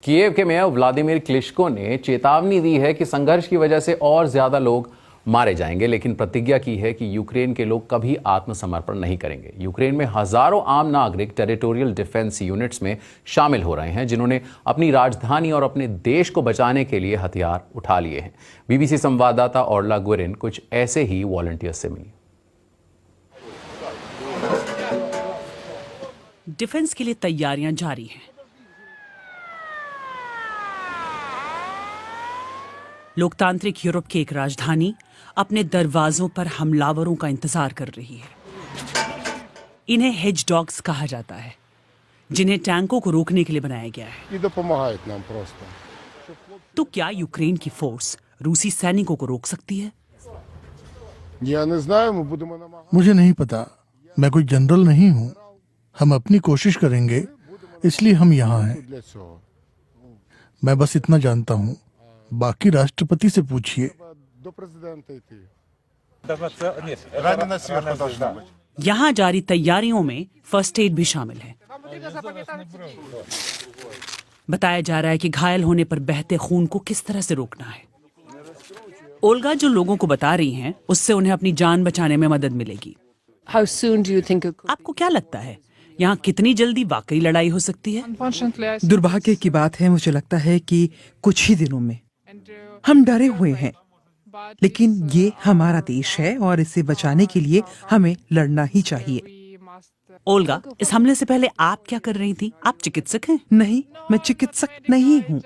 Kyiv के mayor Vladimir क्लिश्को ने चेतावनी दी है कि संघर्ष की वजह से और ज्यादा लोग मारे जाएंगे, लेकिन प्रतिज्ञा की है कि यूक्रेन के लोग कभी आत्मसमर्पण नहीं करेंगे। यूक्रेन में हजारों आम नागरिक टेरिटोरियल डिफेंस यूनिट्स में शामिल हो रहे हैं, जिन्होंने अपनी राजधानी और अपने देश को बचाने के लिए हथियार उठा लिए हैं। बीबीसी संवाददाता ओरला गुरिन कुछ ऐसे ही वॉलंटियर्स से मिली। डिफेंस के लिए तैयारियां जारी हैं। लोकतांत्रिक यूरोप की एक राजधानी अपने दरवाजों पर हमलावरों का इंतजार कर रही है। इन्हें हेज डॉग्स कहा जाता है, जिन्हें टैंकों को रोकने के लिए बनाया गया है। तो क्या यूक्रेन की फोर्स रूसी सैनिकों को रोक सकती है? मुझे नहीं पता, मैं कोई जनरल नहीं हूँ। हम अपनी कोशिश करेंगे, इसलिए हम यहाँ हैं। मैं बस इतना जानता हूँ, बाकी राष्ट्रपति से पूछिए। यहाँ जारी तैयारियों में फर्स्ट एड भी शामिल है। बताया जा रहा है कि घायल होने पर बहते खून को किस तरह से रोकना है। ओल्गा जो लोगों को बता रही हैं, उससे उन्हें अपनी जान बचाने में मदद मिलेगी। आपको क्या लगता है, यहाँ कितनी जल्दी वाकई लड़ाई हो सकती है? दुर्भाग्य की बात है, मुझे लगता है कि कुछ ही दिनों में। हम डरे हुए हैं, लेकिन ये हमारा देश है और इसे बचाने के लिए हमें लड़ना ही चाहिए। ओल्गा, इस हमले से पहले आप क्या कर रही थी? आप चिकित्सक हैं? नहीं, मैं चिकित्सक नहीं हूँ।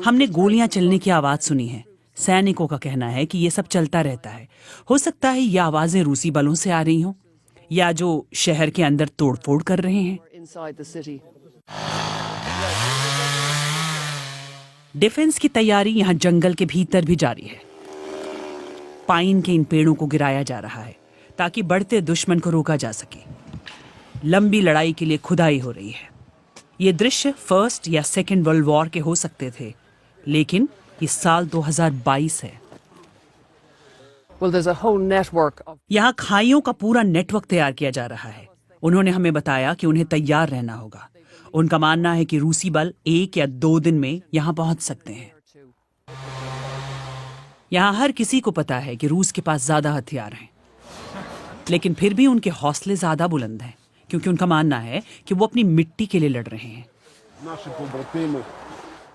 हमने गोलियां चलने की आवाज सुनी है। सैनिकों का कहना है कि ये सब चलता रहता है। हो सकता है ये आवाजें रूसी बलों से आ रही हों, या जो शहर के अंदर तोड़फोड़ कर रहे हैं। डिफेंस की तैयारी यहाँ जंगल के भीतर भी जारी है। पाइन के इन पेड़ों को गिराया जा रहा है ताकि बढ़ते दुश्मन को रोका जा सके। लंबी लड़ाई के लिए खुदाई हो रही है। ये दृश्य फर्स्ट या सेकेंड वर्ल्ड वॉर के हो सकते थे, लेकिन ये साल 2022 है। यहाँ खाइयों का पूरा नेटवर्क तैयार किया जा रहा है। उन्होंने हमें बताया कि उन्हें तैयार रहना होगा। उनका मानना है कि रूसी बल 1 या 2 दिन में यहाँ पहुंच सकते हैं। यहाँ हर किसी को पता है कि रूस के पास ज्यादा हथियार हैं, लेकिन फिर भी उनके हौसले ज्यादा बुलंद हैं, क्योंकि उनका मानना है कि वो अपनी मिट्टी के लिए लड़ रहे हैं।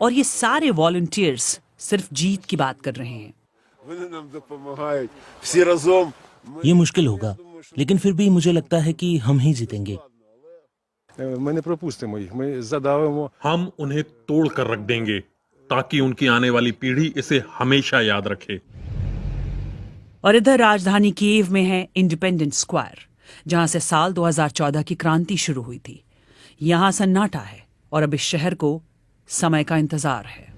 और ये सारे वॉलंटियर्स सिर्फ जीत की बात कर रहे हैं। ये मुश्किल होगा, लेकिन फिर भी मुझे लगता है कि हम ही जीतेंगे। हम उन्हें तोड़ कर रख देंगे ताकि उनकी आने वाली पीढ़ी इसे हमेशा याद रखे। और इधर राजधानी कीव में है इंडिपेंडेंस स्क्वायर, जहां से साल 2014 की क्रांति शुरू हुई थी। यहां सन्नाटा है और अब इस शहर को समय का इंतजार है।